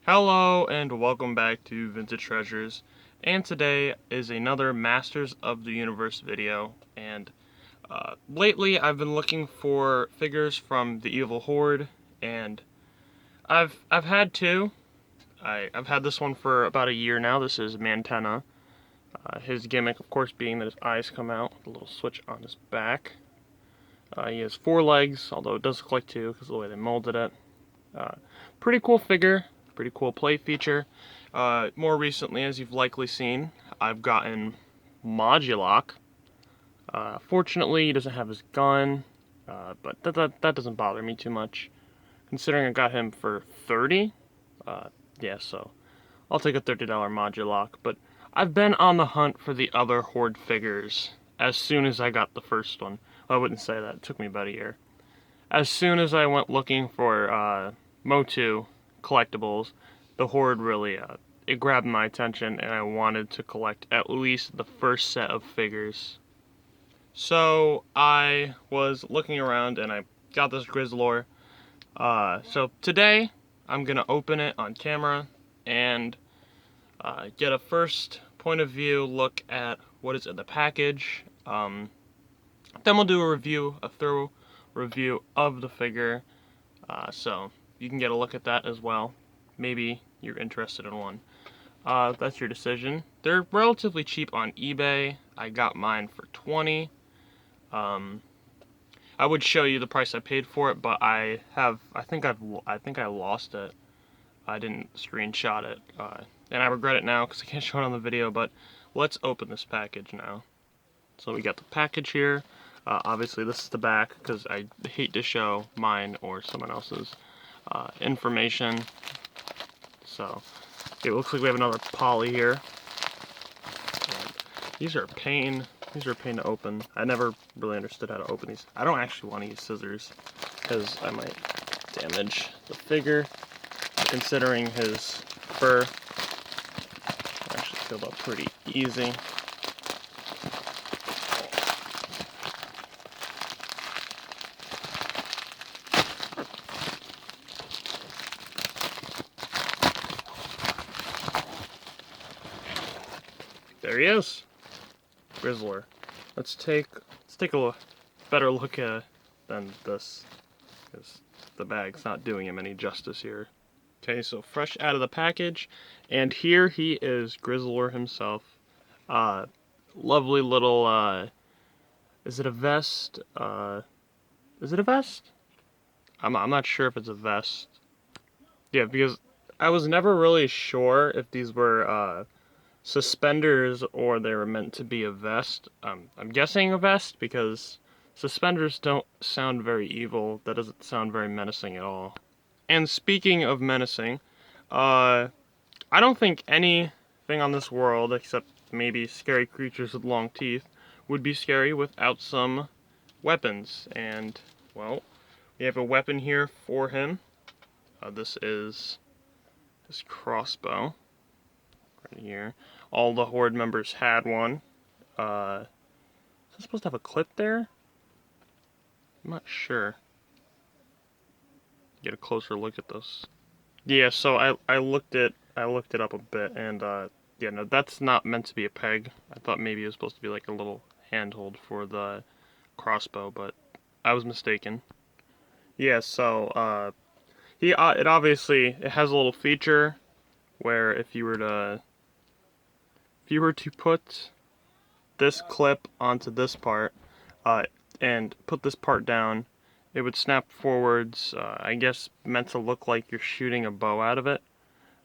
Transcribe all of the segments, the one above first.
Hello and welcome back to Vintage Treasures, and today is another Masters of the Universe video. And lately I've been looking for figures from the Evil Horde, and I've had two. I've had this one for about a year now. This is Mantenna. His gimmick, of course, being that his eyes come out with a little switch on his back. He has 4 legs, although it does look like 2 because of the way they molded it. Pretty cool figure. Pretty cool plate feature. More recently, as you've likely seen, I've gotten Modulok. Fortunately, he doesn't have his gun, but that doesn't bother me too much, considering I got him for $30. Yeah, so I'll take a $30 Modulok. But I've been on the hunt for the other Horde figures as soon as I got the first one. Well, I wouldn't say that. It took me about a year. As soon as I went looking for MOTU collectibles, the Horde really it grabbed my attention, and I wanted to collect at least the first set of figures. So I was looking around and I got this GRIZZLOR. So today I'm gonna open it on camera and get a first point of view look at what is in the package. Then we'll do a thorough review of the figure. So you can get a look at that as well. Maybe you're interested in one. That's your decision. They're relatively cheap on eBay. I got mine for $20. I would show you the price I paid for it, but I think I lost it. I didn't screenshot it, and I regret it now because I can't show it on the video. But let's open this package now. So we got the package here. Obviously, this is the back because I hate to show mine or someone else's information. So it looks like we have another poly here. And these are a pain. These are a pain to open. I never really understood how to open these. I don't actually want to use scissors because I might damage the figure. Considering his fur, it actually filled up pretty easy. There he is, GRIZZLOR. Let's take a better look than this, because the bag's not doing him any justice here. Okay, so fresh out of the package, and here he is, GRIZZLOR himself. Lovely little, is it a vest? Is it a vest? I'm not sure if it's a vest. Yeah, because I was never really sure if these were, suspenders or they were meant to be a vest. I'm guessing a vest because suspenders don't sound very evil. That doesn't sound very menacing at all. And speaking of menacing, I don't think anything on this world, except maybe scary creatures with long teeth, would be scary without some weapons. And, well, we have a weapon here for him. This is this crossbow right here. All the Horde members had one. Is that supposed to have a clip there? I'm not sure. Get a closer look at this. Yeah, so I looked it up a bit, and yeah, no, that's not meant to be a peg. I thought maybe it was supposed to be like a little handhold for the crossbow, but I was mistaken. Yeah, so it obviously has a little feature where if you were to put this clip onto this part and put this part down, it would snap forwards, I guess meant to look like you're shooting a bow out of it.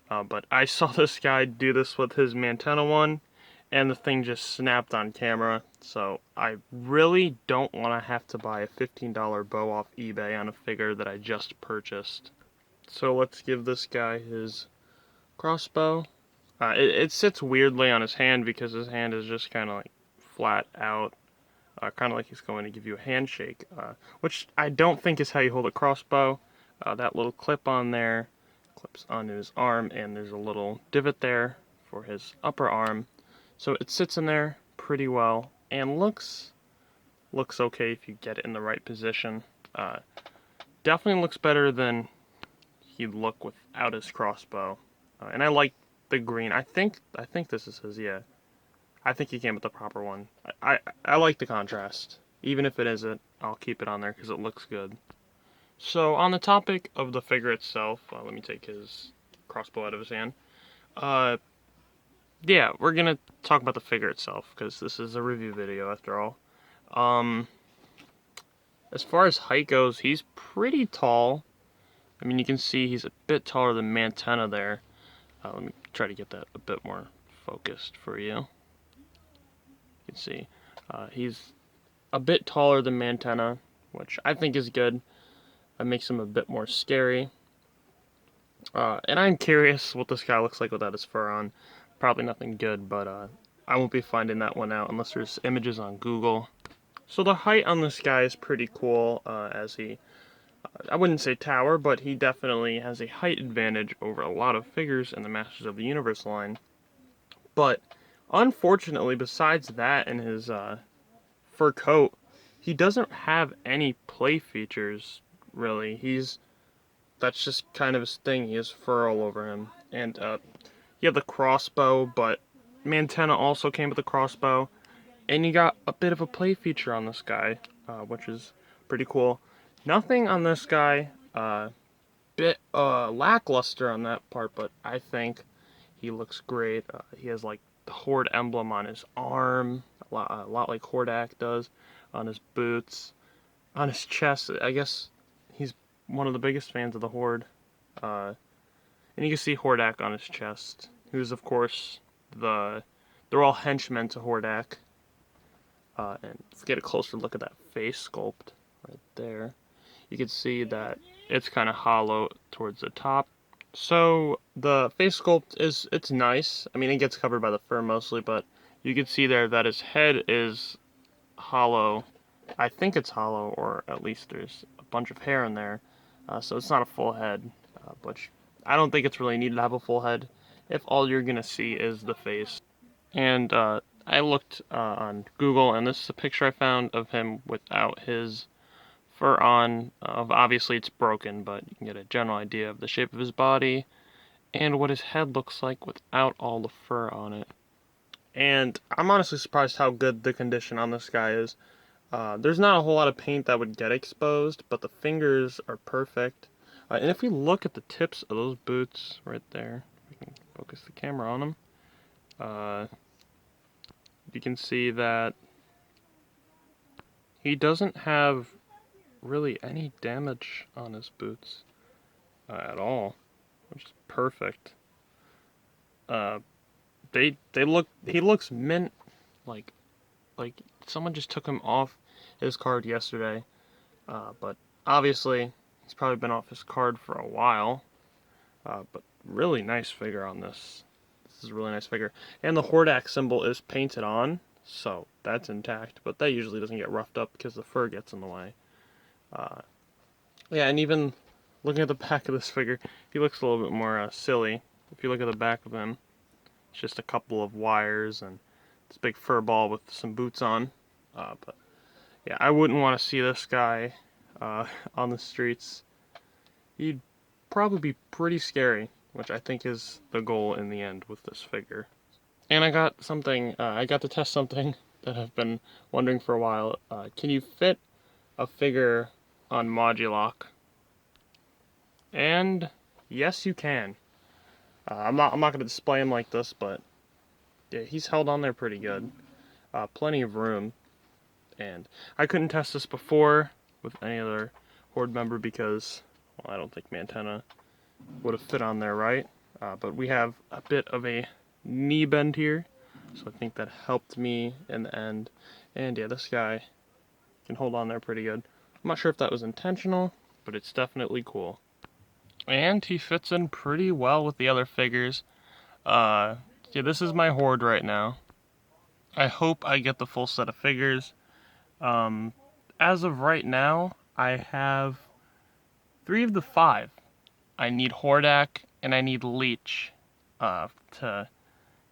But I saw this guy do this with his Mantenna one, and the thing just snapped on camera. So I really don't want to have to buy a $15 bow off eBay on a figure that I just purchased. So let's give this guy his crossbow. It sits weirdly on his hand because his hand is just kind of like flat out. Kind of like he's going to give you a handshake, which I don't think is how you hold a crossbow. That little clip on there clips onto his arm, and there's a little divot there for his upper arm. So it sits in there pretty well, and looks okay if you get it in the right position. Definitely looks better than he'd look without his crossbow. and I like the green. I think this is his. Yeah, I think he came with the proper one. I like the contrast. Even if it isn't, I'll keep it on there because it looks good. So on the topic of the figure itself, let me take his crossbow out of his hand. Yeah, we're gonna talk about the figure itself because this is a review video after all. As far as height goes, he's pretty tall. I mean, you can see he's a bit taller than Mantenna there. Let me try to get that a bit more focused for you. You can see he's a bit taller than Mantenna, which I think is good. It makes him a bit more scary. And I'm curious what this guy looks like without his fur on. Probably nothing good, but I won't be finding that one out unless there's images on Google. So the height on this guy is pretty cool, as he, I wouldn't say tower, but he definitely has a height advantage over a lot of figures in the Masters of the Universe line. But unfortunately, besides that and his fur coat, he doesn't have any play features, really. That's just kind of his thing. He has fur all over him. And he had the crossbow, but Mantenna also came with a crossbow. And you got a bit of a play feature on this guy, which is pretty cool. Nothing on this guy, bit lackluster on that part, but I think he looks great. He has like the Horde emblem on his arm, a lot like Hordak does, on his boots, on his chest. I guess he's one of the biggest fans of the Horde. And you can see Hordak on his chest, who's of course they're all henchmen to Hordak. And if you get a closer look at that face sculpt right there, you can see that it's kind of hollow towards the top. So the face sculpt it's nice. I mean, it gets covered by the fur mostly, but you can see there that his head is hollow. I think it's hollow, or at least there's a bunch of hair in there. So it's not a full head, which I don't think it's really needed to have a full head if all you're gonna see is the face. And I looked on Google, and this is a picture I found of him without his fur on. Obviously, it's broken, but you can get a general idea of the shape of his body and what his head looks like without all the fur on it. And I'm honestly surprised how good the condition on this guy is. There's not a whole lot of paint that would get exposed, but the fingers are perfect. And if we look at the tips of those boots right there, we can focus the camera on them. You can see that he doesn't have really any damage on his boots at all, which is perfect. He looks mint, like someone just took him off his card yesterday. But obviously he's probably been off his card for a while. But really nice figure on this. This is a really nice figure. And the Hordak symbol is painted on, so that's intact. But that usually doesn't get roughed up because the fur gets in the way. Yeah, and even looking at the back of this figure, he looks a little bit more silly. If you look at the back of him, it's just a couple of wires and this big fur ball with some boots on. But yeah, I wouldn't want to see this guy on the streets. He'd probably be pretty scary, which I think is the goal in the end with this figure. And I got to test something that I've been wondering for a while. Can you fit a figure on Modulock? And yes, you can. I'm not going to display him like this, but yeah, he's held on there pretty good. Plenty of room. And I couldn't test this before with any other Horde member because, well, I don't think Mantenna would have fit on there right. But we have a bit of a knee bend here, so I think that helped me in the end. And yeah, this guy can hold on there pretty good. I'm not sure if that was intentional, but it's definitely cool. And he fits in pretty well with the other figures. Yeah, this is my Horde right now. I hope I get the full set of figures. As of right now, I have 3 of the 5. I need Hordak and I need Leech to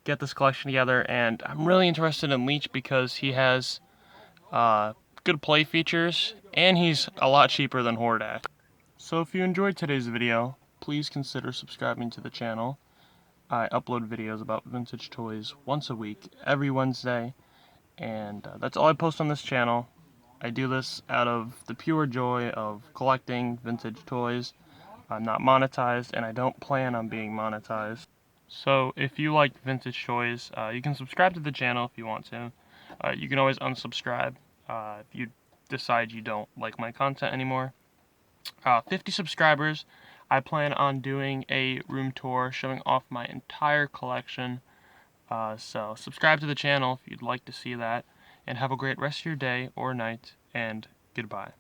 get this collection together, and I'm really interested in Leech because he has good play features and he's a lot cheaper than Hordak. So if you enjoyed today's video, please consider subscribing to the channel. I upload videos about vintage toys once a week, every Wednesday, and that's all I post on this channel. I do this out of the pure joy of collecting vintage toys. I'm not monetized, and I don't plan on being monetized. So if you like vintage toys, you can subscribe to the channel if you want to. You can always unsubscribe if you decide you don't like my content anymore. 50 subscribers, I plan on doing a room tour showing off my entire collection. So subscribe to the channel if you'd like to see that, and have a great rest of your day or night, and goodbye.